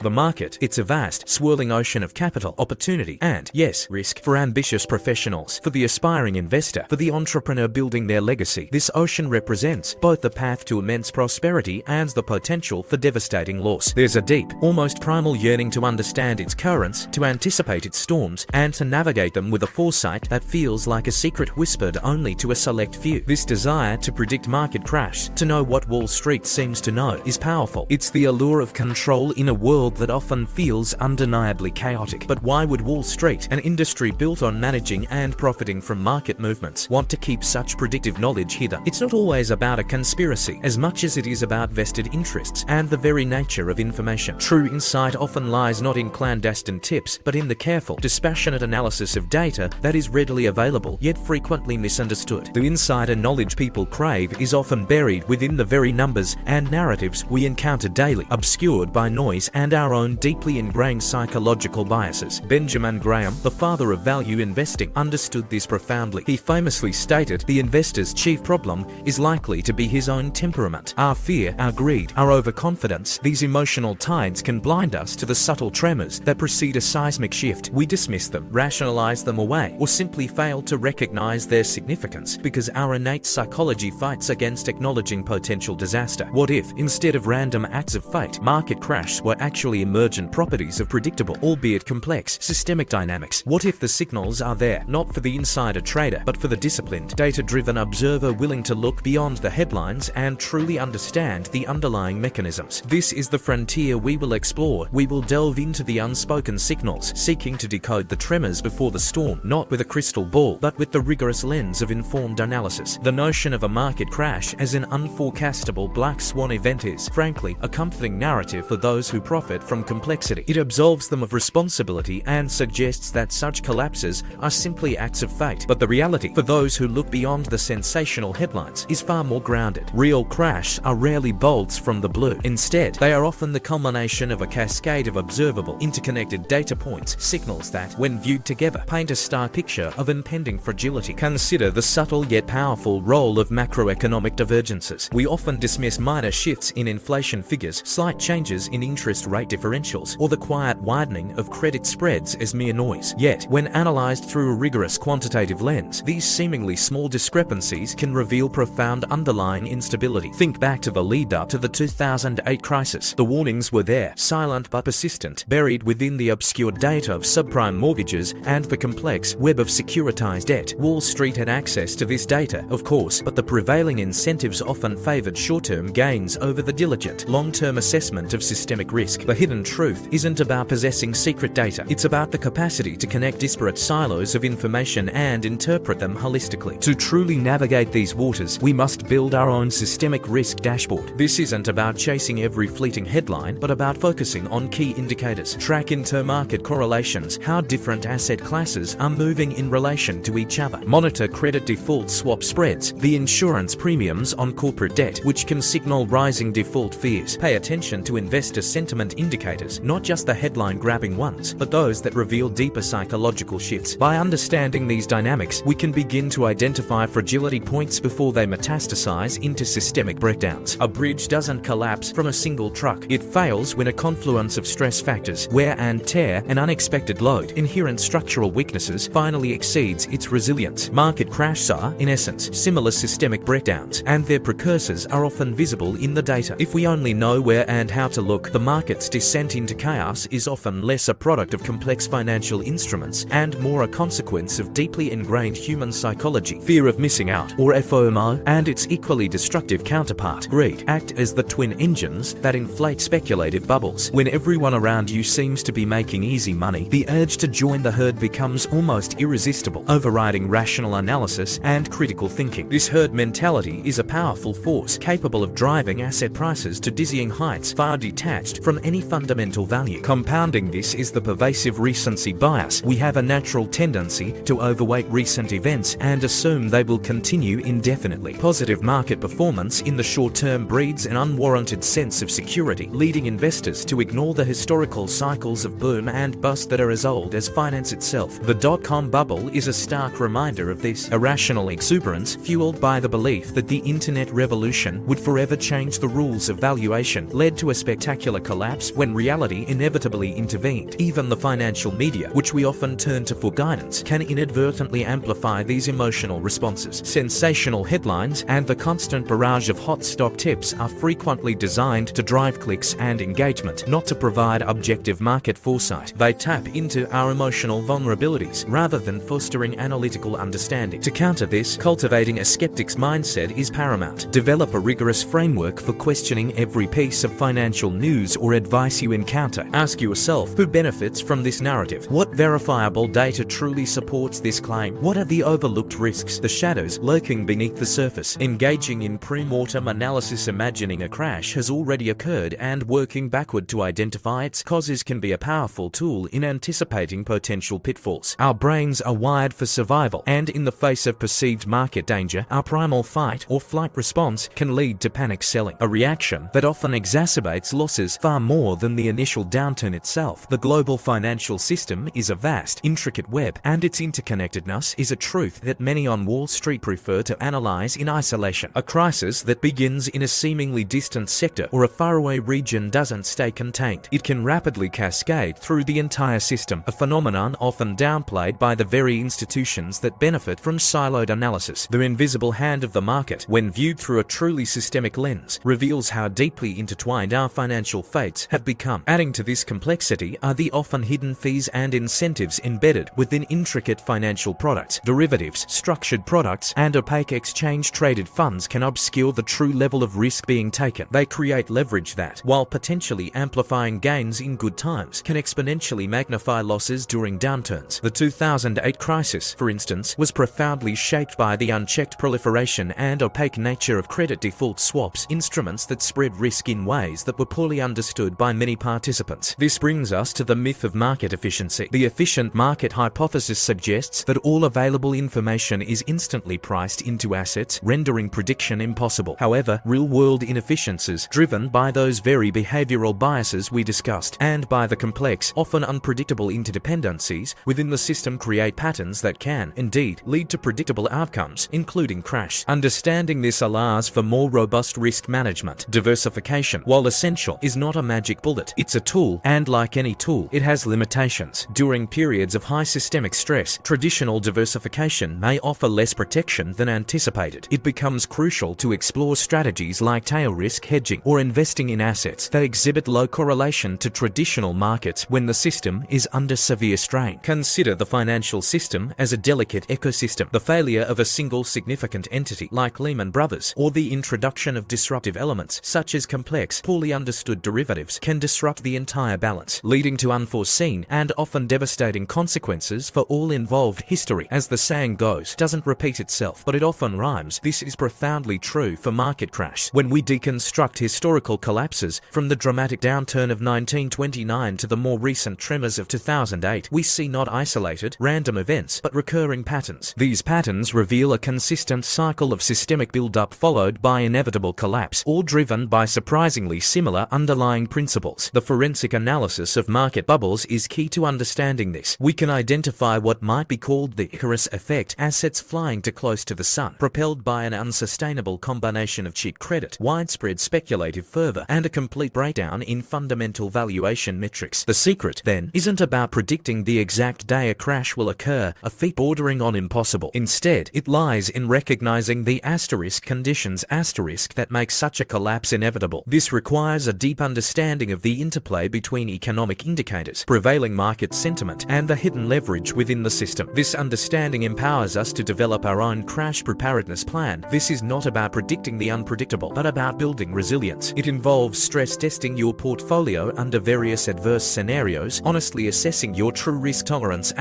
The market, it's a vast, swirling ocean of capital, opportunity, and, yes, risk. For ambitious professionals, for the aspiring investor, for the entrepreneur building their legacy, this ocean represents both the path to immense prosperity and the potential for devastating loss. There's a deep, almost primal yearning to understand its currents, to anticipate its storms, and to navigate them with a foresight that feels like a secret whispered only to a select few. This desire to predict market crash, to know what Wall Street seems to know, is powerful. It's the allure of control in a world that often feels undeniably chaotic. But why would Wall Street, an industry built on managing and profiting from market movements, want to keep such predictive knowledge hidden? It's not always about a conspiracy, as much as it is about vested interests and the very nature of information. True insight often lies not in clandestine tips, but in the careful, dispassionate analysis of data that is readily available, yet frequently misunderstood. The insider knowledge people crave is often buried within the very numbers and narratives we encounter daily, obscured by noise and our own deeply ingrained psychological biases. Benjamin Graham, the father of value investing, understood this profoundly. He famously stated, "The investor's chief problem is likely to be his own temperament. Our fear, our greed, our overconfidence, these emotional tides can blind us to the subtle tremors that precede a seismic shift. We dismiss them, rationalize them away, or simply fail to recognize their significance because our innate psychology fights against acknowledging potential disaster. What if, instead of random acts of fate, market crashs were actually emergent properties of predictable, albeit complex, systemic dynamics? What if the signals are there, not for the insider trader, but for the disciplined, data-driven observer willing to look beyond the headlines and truly understand the underlying mechanisms? This is the frontier we will explore. We will delve into the unspoken signals, seeking to decode the tremors before the storm, not with a crystal ball, but with the rigorous lens of informed analysis. The notion of a market crash as an unforecastable black swan event is, frankly, a comforting narrative for those who profit from complexity. It absolves them of responsibility and suggests that such collapses are simply acts of fate. But the reality, for those who look beyond the sensational headlines, is far more grounded. Real crashs are rarely bolts from the blue. Instead, they are often the culmination of a cascade of observable, interconnected data points, signals that, when viewed together, paint a stark picture of impending fragility. Consider the subtle yet powerful role of macroeconomic divergences. We often dismiss minor shifts in inflation figures, slight changes in interest rate differentials, or the quiet widening of credit spreads as mere noise. Yet, when analyzed through a rigorous quantitative lens, these seemingly small discrepancies can reveal profound underlying instability. Think back to the lead-up to the 2008 crisis. The warnings were there, silent but persistent, buried within the obscure data of subprime mortgages and the complex web of securitized debt. Wall Street had access to this data, of course, but the prevailing incentives often favored short-term gains over the diligent, long-term assessment of systemic risk. The hidden truth isn't about possessing secret data. It's about the capacity to connect disparate silos of information and interpret them holistically. To truly navigate these waters, we must build our own systemic risk dashboard. This isn't about chasing every fleeting headline, but about focusing on key indicators. Track intermarket correlations, how different asset classes are moving in relation to each other. Monitor credit default swap spreads, the insurance premiums on corporate debt, which can signal rising default fears. Pay attention to investor sentiment indicators, not just the headline-grabbing ones, but those that reveal deeper psychological shifts. By understanding these dynamics, we can begin to identify fragility points before they metastasize into systemic breakdowns. A bridge doesn't collapse from a single truck. It fails when a confluence of stress factors, wear and tear, and unexpected load, inherent structural weaknesses, finally exceeds its resilience. Market crashes are, in essence, similar systemic breakdowns, and their precursors are often visible in the data. If we only know where and how to look, the market's descent into chaos is often less a product of complex financial instruments and more a consequence of deeply ingrained human psychology. Fear of missing out, or FOMO, and its equally destructive counterpart, greed, act as the twin engines that inflate speculative bubbles. When everyone around you seems to be making easy money, the urge to join the herd becomes almost irresistible, overriding rational analysis and critical thinking. This herd mentality is a powerful force, capable of driving asset prices to dizzying heights, far detached from any fundamental value. Compounding this is the pervasive recency bias. We have a natural tendency to overweight recent events and assume they will continue indefinitely. Positive market performance in the short term breeds an unwarranted sense of security, leading investors to ignore the historical cycles of boom and bust that are as old as finance itself. The dot-com bubble is a stark reminder of this. Irrational exuberance, fueled by the belief that the internet revolution would forever change the rules of valuation, led to a spectacular collapse crisis when reality inevitably intervened. Even the financial media, which we often turn to for guidance, can inadvertently amplify these emotional responses. Sensational headlines and the constant barrage of hot stock tips are frequently designed to drive clicks and engagement, not to provide objective market foresight. They tap into our emotional vulnerabilities rather than fostering analytical understanding. To counter this, cultivating a skeptic's mindset is paramount. Develop a rigorous framework for questioning every piece of financial news or advice you encounter. Ask yourself, who benefits from this narrative? What verifiable data truly supports this claim? What are the overlooked risks, the shadows lurking beneath the surface? Engaging in pre-mortem analysis, imagining a crash has already occurred, and working backward to identify its causes can be a powerful tool in anticipating potential pitfalls. Our brains are wired for survival, and in the face of perceived market danger, our primal fight or flight response can lead to panic selling, a reaction that often exacerbates losses far more than the initial downturn itself. The global financial system is a vast, intricate web, and its interconnectedness is a truth that many on Wall Street prefer to analyze in isolation. A crisis that begins in a seemingly distant sector or a faraway region doesn't stay contained. It can rapidly cascade through the entire system, a phenomenon often downplayed by the very institutions that benefit from siloed analysis. The invisible hand of the market, when viewed through a truly systemic lens, reveals how deeply intertwined our financial fates have become. Adding to this complexity are the often hidden fees and incentives embedded within intricate financial products. Derivatives, structured products, and opaque exchange-traded funds can obscure the true level of risk being taken. They create leverage that, while potentially amplifying gains in good times, can exponentially magnify losses during downturns. The 2008 crisis, for instance, was profoundly shaped by the unchecked proliferation and opaque nature of credit default swaps, instruments that spread risk in ways that were poorly understood by many participants. This brings us to the myth of market efficiency. The efficient market hypothesis suggests that all available information is instantly priced into assets, rendering prediction impossible. However, real-world inefficiencies, driven by those very behavioral biases we discussed, and by the complex, often unpredictable interdependencies within the system, create patterns that can, indeed, lead to predictable outcomes, including crash. Understanding this allows for more robust risk management. Diversification, while essential, is not a magic bullet. It's a tool, and like any tool, it has limitations. During periods of high systemic stress, traditional diversification may offer less protection than anticipated. It becomes crucial to explore strategies like tail risk hedging or investing in assets that exhibit low correlation to traditional markets when the system is under severe strain. Consider the financial system as a delicate ecosystem. The failure of a single significant entity, like Lehman Brothers, or the introduction of disruptive elements, such as complex, poorly understood derivatives, can disrupt the entire balance, leading to unforeseen and often devastating consequences for all involved. History, as the saying goes, doesn't repeat itself, but it often rhymes. This is profoundly true for market crash. When we deconstruct historical collapses, from the dramatic downturn of 1929 to the more recent tremors of 2008, we see not isolated, random events, but recurring patterns. These patterns reveal a consistent cycle of systemic build-up followed by inevitable collapse, all driven by surprisingly similar underlying principles. The forensic analysis of market bubbles is key to understanding this. We can identify what might be called the Icarus effect, assets flying too close to the sun, propelled by an unsustainable combination of cheap credit, widespread speculative fervor, and a complete breakdown in fundamental valuation metrics. The secret, then, isn't about predicting the exact day a crash will occur, a feat bordering on impossible. Instead, it lies in recognizing the asterisk conditions that make such a collapse inevitable. This requires a deep understanding of the interplay between economic indicators, prevailing market sentiment, and the hidden leverage within the system. This understanding empowers us to develop our own crash preparedness plan. This is not about predicting the unpredictable, but about building resilience. It involves stress testing your portfolio under various adverse scenarios, honestly assessing your true risk tolerance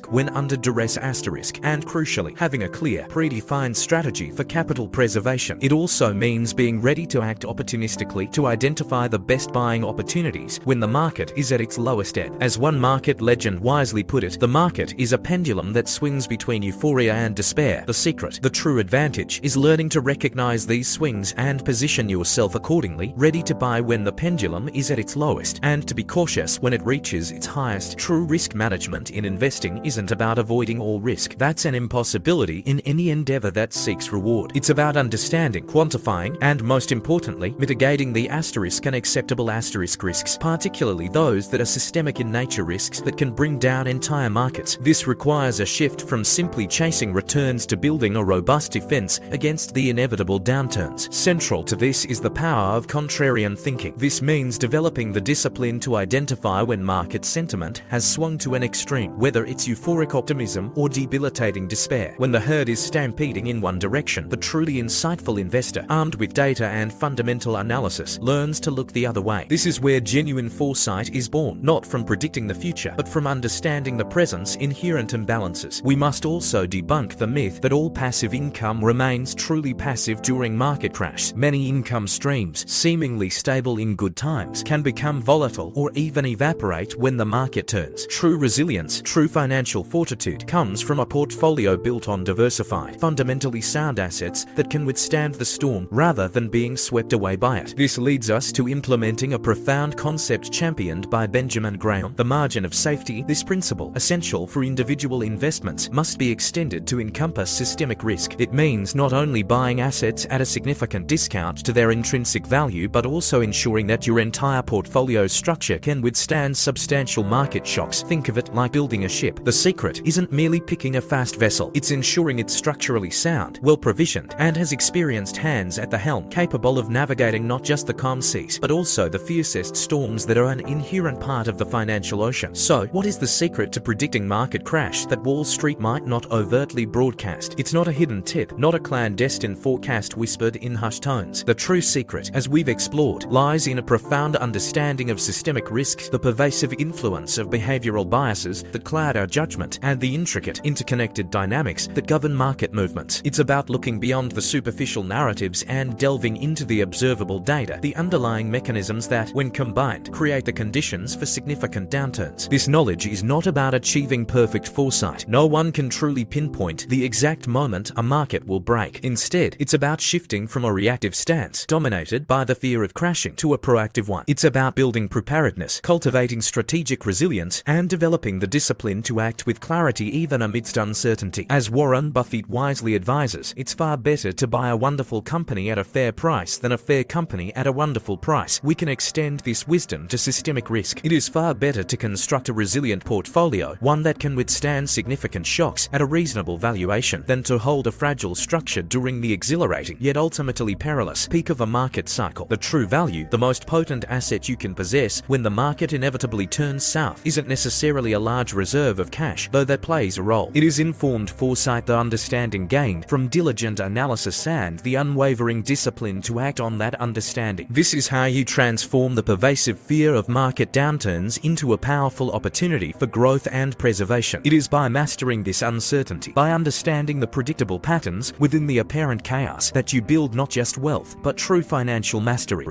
when under duress and crucially, having a clear, predefined strategy for capital preservation. It also means being ready to act opportunistically to identify the best buying opportunities when the market is at its lowest ebb. As one market legend wisely put it, the market is a pendulum that swings between euphoria and despair. The secret, the true advantage, is learning to recognize these swings and position yourself accordingly, ready to buy when the pendulum is at its lowest, and to be cautious when it reaches its highest. True risk management in investing isn't about avoiding all risk. That's an impossibility in any endeavor that seeks reward. It's about understanding, quantifying, and most importantly, mitigating the asterisk and acceptable asterisk asterisk risks, particularly those that are systemic in nature, risks that can bring down entire markets. This requires a shift from simply chasing returns to building a robust defense against the inevitable downturns. Central to this is the power of contrarian thinking. This means developing the discipline to identify when market sentiment has swung to an extreme, whether it's euphoric optimism or debilitating despair. When the herd is stampeding in one direction, the truly insightful investor, armed with data and fundamental analysis, learns to look the other way. This is where genuine foresight is born, not from predicting the future, but from understanding the present's inherent imbalances. We must also debunk the myth that all passive income remains truly passive during market crash. Many income streams, seemingly stable in good times, can become volatile or even evaporate when the market turns. True resilience, true financial fortitude, comes from a portfolio built on diversified, fundamentally sound assets that can withstand the storm rather than being swept away by it. This leads us to implementing a profound concept championed by Benjamin Graham: the margin of safety. This principle, essential for individual investments, must be extended to encompass systemic risk. It means not only buying assets at a significant discount to their intrinsic value, but also ensuring that your entire portfolio structure can withstand substantial market shocks. Think of it like building a ship. The secret isn't merely picking a fast vessel, it's ensuring it's structurally sound, well provisioned, and has experienced hands at the helm, capable of navigating not just the calm seas, but also the fiercest storms that are an inherent part of the financial ocean. So, what is the secret to predicting market crash that Wall Street might not overtly broadcast? It's not a hidden tip, not a clandestine forecast whispered in hushed tones. The true secret, as we've explored, lies in a profound understanding of systemic risks, the pervasive influence of behavioral biases that cloud our judgment, and the intricate, interconnected dynamics that govern market movements. It's about looking beyond the superficial narratives and delving into the observable data, the underlying mechanisms that, when combined, create the conditions for significant downturns. This knowledge is not about achieving perfect foresight. No one can truly pinpoint the exact moment a market will break. Instead, it's about shifting from a reactive stance, dominated by the fear of crashing, to a proactive one. It's about building preparedness, cultivating strategic resilience, and developing the discipline to act with clarity even amidst uncertainty. As Warren Buffett wisely advises, it's far better to buy a wonderful company at a fair price than a fair company at a wonderful price. We can extend this wisdom to systemic risk. It is far better to construct a resilient portfolio, one that can withstand significant shocks at a reasonable valuation, than to hold a fragile structure during the exhilarating, yet ultimately perilous, peak of a market cycle. The true value, the most potent asset you can possess when the market inevitably turns south, isn't necessarily a large reserve of cash, though that plays a role. It is informed foresight, the understanding gained from diligent analysis, and the unwavering discipline to act on that understanding. This is how you transform the pervasive fear of market downturns into a powerful opportunity for growth and preservation. It is by mastering this uncertainty, by understanding the predictable patterns within the apparent chaos, that you build not just wealth, but true financial mastery.